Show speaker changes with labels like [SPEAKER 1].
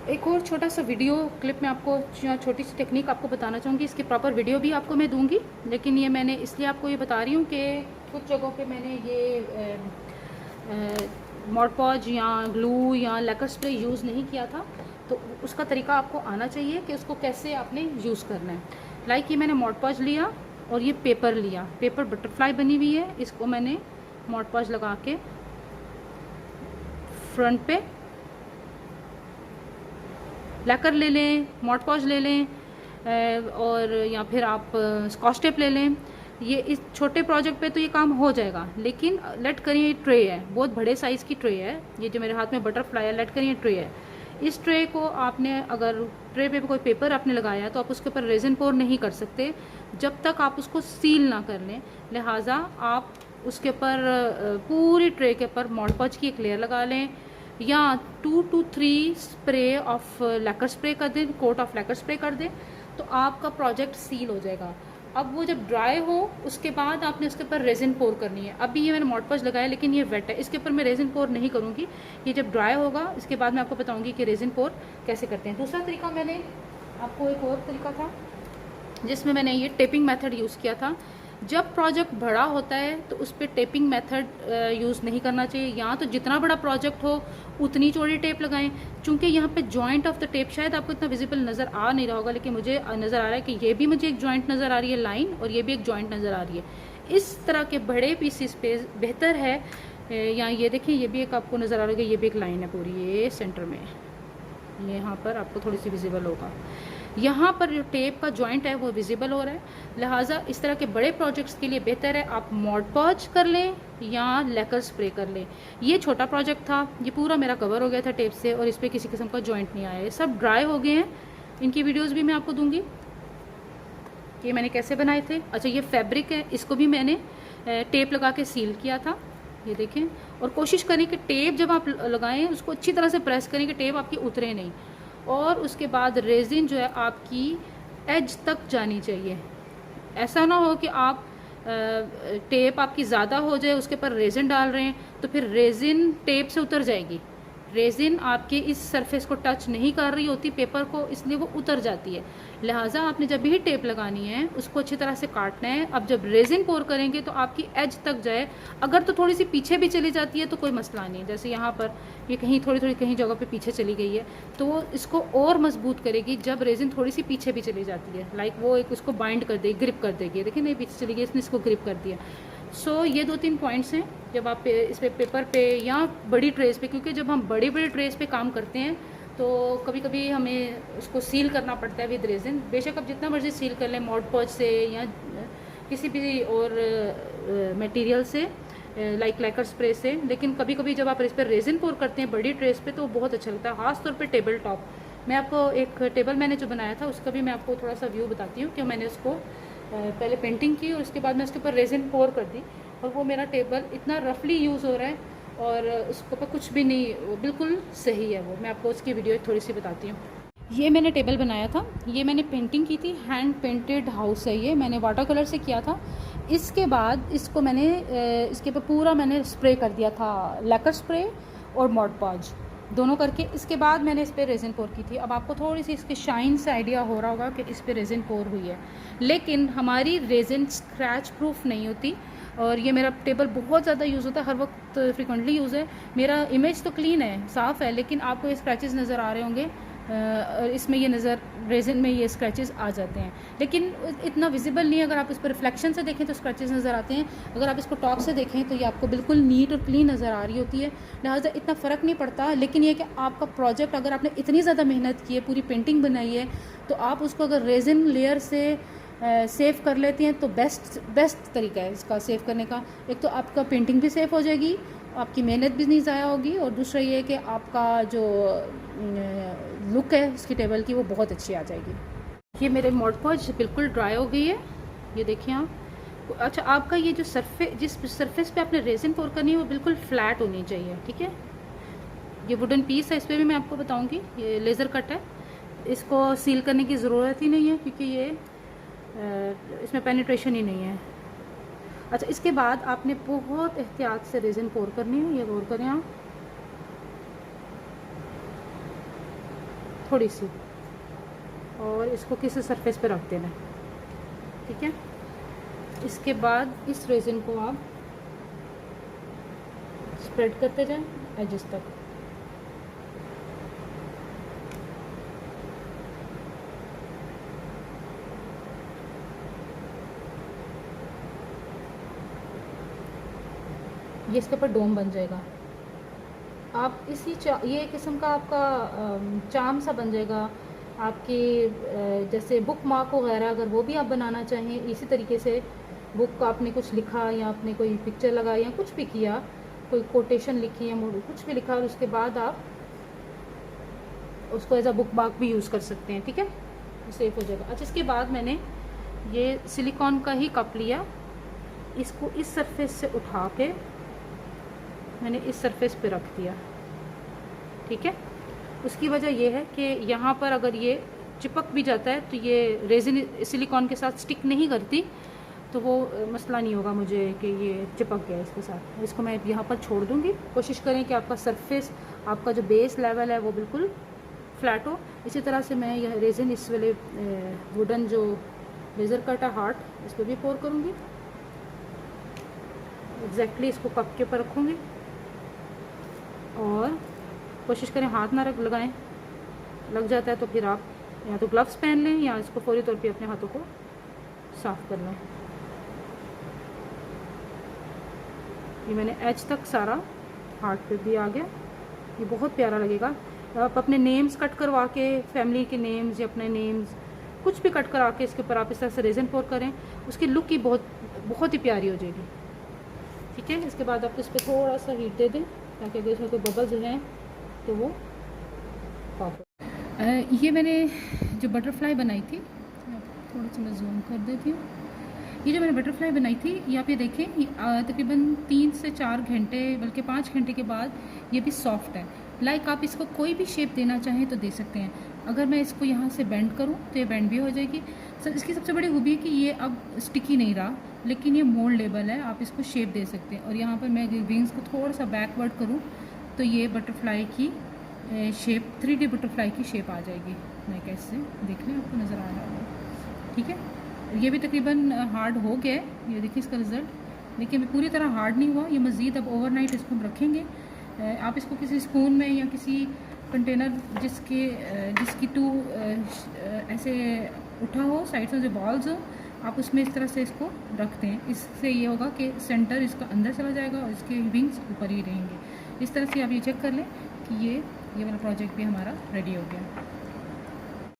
[SPEAKER 1] एक और छोटा सा वीडियो क्लिप में आपको छोटी सी टेक्निक आपको बताना चाहूँगी। इसकी प्रॉपर वीडियो भी आपको मैं दूंगी, लेकिन ये मैंने इसलिए आपको ये बता रही हूँ कि कुछ जगहों पे मैंने ये मॉड पॉज या ग्लू या लैकर स्प्रे यूज़ नहीं किया था, तो उसका तरीका आपको आना चाहिए कि उसको कैसे आपने यूज़ करना है। लाइक ये मैंने मॉड पॉज लिया और ये पेपर लिया, पेपर बटरफ्लाई बनी हुई है, इसको मैंने मॉड पॉज लगा के फ्रंट पे लैकर ले लें, मॉड पॉज ले लें, और या फिर आप स्कॉच टेप ले लें। ये इस छोटे प्रोजेक्ट पे तो ये काम हो जाएगा, लेकिन लेट करिए ट्रे है, बहुत बड़े साइज़ की ट्रे है, ये जो मेरे हाथ में बटरफ्लाई है, लेट करिए ट्रे है। इस ट्रे को आपने अगर ट्रे पे कोई पेपर आपने लगाया तो आप उसके ऊपर रेजिन पोर नहीं कर सकते जब तक आप उसको सील ना कर लें। लिहाजा आप उसके ऊपर पूरी ट्रे के ऊपर मॉड पॉज की एक लेयर लगा लें, या 2 to 3 spray of lacquer spray कर दें, कोट ऑफ लैकर स्प्रे कर दें, तो आपका प्रोजेक्ट सील हो जाएगा। अब वो जब ड्राई हो उसके बाद आपने उसके ऊपर रेजिन पोर करनी है। अभी ये मैंने मॉड पॉज लगाया लेकिन ये वेट है, इसके ऊपर मैं रेजिन पोर नहीं करूँगी। ये जब ड्राई होगा इसके बाद मैं आपको बताऊँगी कि रेजिन पोर कैसे करते हैं। दूसरा तरीका मैंने आपको एक और तरीका था जिसमें मैंने ये टेपिंग मेथड यूज़ किया था। जब प्रोजेक्ट बड़ा होता है तो उस पर टेपिंग मेथड यूज़ नहीं करना चाहिए, या तो जितना बड़ा प्रोजेक्ट हो उतनी चौड़ी टेप लगाएं। चूंकि यहाँ पे जॉइंट ऑफ द टेप शायद आपको इतना विजिबल नज़र आ नहीं रहा होगा, लेकिन मुझे नज़र आ रहा है कि ये भी मुझे एक जॉइंट नज़र आ रही है लाइन, और ये भी एक जॉइंट नज़र आ रही है। इस तरह के बड़े पीसीस पे बेहतर है, या ये देखें ये भी एक आपको नज़र आ रहा है, ये भी एक लाइन है पूरी, ये सेंटर में, ये यहाँ पर आपको थोड़ी सी विजिबल होगा। यहाँ पर जो टेप का जॉइंट है वो विजिबल हो रहा है। लिहाजा इस तरह के बड़े प्रोजेक्ट्स के लिए बेहतर है आप मॉड पॉज कर लें या लैकर स्प्रे कर लें। ये छोटा प्रोजेक्ट था, ये पूरा मेरा कवर हो गया था टेप से, और इस पर किसी किस्म का जॉइंट नहीं आया। ये सब ड्राई हो गए हैं, इनकी वीडियोज़ भी मैं आपको दूँगी कि मैंने कैसे बनाए थे। अच्छा, ये फैब्रिक है, इसको भी मैंने टेप लगा के सील किया था, ये देखें। और कोशिश करें कि टेप जब आप लगाएं उसको अच्छी तरह से प्रेस करें कि टेप आपकी उतरे नहीं, और उसके बाद रेजिन जो है आपकी एज तक जानी चाहिए। ऐसा ना हो कि आप टेप आपकी ज़्यादा हो जाए उसके ऊपर रेजिन डाल रहे हैं तो फिर रेजिन टेप से उतर जाएगी। रेजिन आपके इस सरफेस को टच नहीं कर रही होती पेपर को, इसलिए वो उतर जाती है। लिहाजा आपने जब भी टेप लगानी है उसको अच्छी तरह से काटना है। अब जब रेजिन पोर करेंगे तो आपकी एज तक जाए, अगर तो थोड़ी सी पीछे भी चली जाती है तो कोई मसला नहीं। जैसे यहाँ पर ये कहीं थोड़ी थोड़ी कहीं जगह पे पीछे चली गई है तो वो इसको और मजबूत करेगी जब रेजिन थोड़ी सी पीछे भी चली जाती है। लाइक वो एक उसको बाइंड कर देगी, ग्रिप कर देगी। देखिए नहीं पीछे चली गई, इसने इसको ग्रिप कर दिया। सो ये 2-3 पॉइंट्स हैं जब आप इस पे पेपर पे या बड़ी ट्रेस पे, क्योंकि जब हम बड़ी बड़ी ट्रेस पे काम करते हैं तो कभी कभी हमें उसको सील करना पड़ता है विद रेजिन। बेशक आप जितना मर्जी सील कर लें मॉड पॉज से या किसी भी और मटेरियल से, लाइक लैकर स्प्रे से, लेकिन कभी कभी जब आप इस पर रेजिन पोर करते हैं बड़ी ट्रेस पे तो बहुत अच्छा लगता है, खासतौर पे टेबल टॉप। मैं आपको एक टेबल मैंने जो बनाया था उसका भी मैं आपको थोड़ा सा व्यू बताती हूँ कि मैंने उसको पहले पेंटिंग की और उसके बाद मैं उसके ऊपर रेजिन पोर कर दी, और वो मेरा टेबल इतना रफली यूज़ हो रहा है और उसके ऊपर कुछ भी नहीं, बिल्कुल सही है वो। मैं आपको उसकी वीडियो थोड़ी सी बताती हूँ। ये मैंने टेबल बनाया था, ये मैंने पेंटिंग की थी, हैंड पेंटेड हाउस है ये, मैंने वाटर कलर से किया था। इसके बाद इसको मैंने इसके ऊपर पूरा मैंने स्प्रे कर दिया था, लैकर स्प्रे और मॉड पॉज दोनों करके। इसके बाद मैंने इस पर रेजिन पोर की थी। अब आपको थोड़ी सी इसके शाइन से आइडिया हो रहा होगा कि इस पर रेजिन पोर हुई है, लेकिन हमारी रेजिन स्क्रैच प्रूफ नहीं होती, और ये मेरा टेबल बहुत ज़्यादा यूज़ होता है, हर वक्त फ्रिक्वेंटली यूज़ है। मेरा इमेज तो क्लीन है, साफ़ है, लेकिन आपको ये स्क्रैचेस नज़र आ रहे होंगे, इसमें ये नज़र रेजिन में ये स्क्रैचेस आ जाते हैं, लेकिन इतना विजिबल नहीं है। अगर आप इस पर रिफ्लेक्शन से देखें तो स्क्रैचेस नज़र आते हैं, अगर आप इसको टॉप से देखें तो ये आपको बिल्कुल नीट और क्लीन नज़र आ रही होती है। लिहाजा इतना फ़र्क नहीं पड़ता, लेकिन ये कि आपका प्रोजेक्ट अगर आपने इतनी ज़्यादा मेहनत की है, पूरी पेंटिंग बनाई है, तो आप उसको अगर रेजिन लेयर से सेव कर लेते हैं तो बेस्ट तरीका है इसका सेव करने का। एक तो आपका पेंटिंग भी सेव हो जाएगी, आपकी मेहनत भी नहीं ज़ाया होगी, और दूसरा ये कि आपका जो लुक है इसकी टेबल की वो बहुत अच्छी आ जाएगी। ये मेरे मॉड पॉज बिल्कुल ड्राई हो गई है, ये देखिए आप। अच्छा, आपका ये जो जिस सरफेस पे आपने रेजिन पोर करनी है वो बिल्कुल फ्लैट होनी चाहिए, ठीक है। ये वुडन पीस है, इस पर भी मैं आपको बताऊंगी, ये लेज़र कट है, इसको सील करने की ज़रूरत ही नहीं है क्योंकि ये इसमें पेनिट्रेशन ही नहीं है। अच्छा, इसके बाद आपने बहुत एहतियात से रेजिन पोर करनी है, ये पोर करें आप। थोड़ी सी, और इसको किसी सरफेस पे रख देना है, ठीक है। इसके बाद इस रेजिन को आप स्प्रेड करते जाएं एजेस तक। ये इसके ऊपर डोम बन जाएगा। आप ये किस्म का आपका चार्म सा बन जाएगा आपकी, जैसे बुक मार्क वगैरह अगर वो भी आप बनाना चाहें इसी तरीके से, बुक का आपने कुछ लिखा या आपने कोई पिक्चर लगाई या कुछ भी किया, कोई कोटेशन लिखी या कुछ भी लिखा, और उसके बाद आप उसको एज अ बुक मार्क भी यूज़ कर सकते हैं, ठीक है, सेफ हो जाएगा। अच्छा, इसके बाद मैंने ये सिलिकॉन का ही कप लिया, इसको इस सरफेस से उठा के मैंने इस सरफेस पे रख दिया, ठीक है। उसकी वजह यह है कि यहाँ पर अगर ये चिपक भी जाता है तो ये रेजिन सिलिकॉन के साथ स्टिक नहीं करती, तो वो मसला नहीं होगा मुझे कि ये चिपक गया इसके साथ। इसको मैं यहाँ पर छोड़ दूँगी। कोशिश करें कि आपका सरफेस, आपका जो बेस लेवल है वो बिल्कुल फ्लैट हो। इसी तरह से मैं यह रेजिन इस वाले वुडन जो लेज़र कट है हार्ट, इस पर भी पोर करूँगी। एग्जैक्टली इसको कप के ऊपर रखूँगी और कोशिश करें हाथ ना लगाएं, लग जाता है तो फिर आप या तो ग्लव्स पहन लें या इसको फौरी तौर पे अपने हाथों को साफ़ कर लें। ये मैंने एज तक सारा हार्ट पे भी आ गया। ये बहुत प्यारा लगेगा। आप अपने नेम्स कट करवा के, फैमिली के नेम्स या अपने नेम्स कुछ भी कट करा के इसके ऊपर आप इस तरह से रेजन पोर करें, उसकी लुक ही बहुत ही प्यारी हो जाएगी, ठीक है। इसके बाद आप इस पर थोड़ा सा हीट दे दें ताकि अगर इसमें कोई बबल्स हैं तो वो पॉप। ये मैंने जो बटरफ्लाई बनाई थी, थोड़ा सा मैं जूम कर देती हूँ। ये जो मैंने बटरफ्लाई बनाई थी, ये आप ये देखें, तकरीबन 3 से 4 घंटे बल्कि 5 घंटे के बाद ये भी सॉफ्ट है। लाइक आप इसको कोई भी शेप देना चाहें तो दे सकते हैं। अगर मैं इसको यहाँ से बेंड करूँ तो ये बेंड भी हो जाएगी। इसकी सबसे बड़ी खूबी है कि ये अब स्टिकी नहीं रहा, लेकिन ये मोल्डेबल है, आप इसको शेप दे सकते हैं। और यहाँ पर मैं विंग्स को थोड़ा सा बैकवर्ड करूँ तो ये बटरफ्लाई की शेप, 3D बटरफ्लाई की शेप आ जाएगी। मैं कैसे देख लें, आपको नज़र आ रहा होगा, ठीक है। ये भी तकरीबन हार्ड हो गया है, ये देखिए इसका रिज़ल्ट। लेकिन पूरी तरह हार्ड नहीं हुआ, ये मज़ीद अब ओवरनाइट इसको हम रखेंगे। आप इसको किसी स्पून में या किसी कंटेनर जिसकी टू ऐसे उठा हो, साइड से जो बॉल्स हो, आप उसमें इस तरह से इसको रखते हैं। इससे ये होगा कि सेंटर इसका अंदर चला जाएगा और इसके विंग्स ऊपर ही रहेंगे। इस तरह से आप ये चेक कर लें कि ये वाला प्रोजेक्ट भी हमारा रेडी हो गया।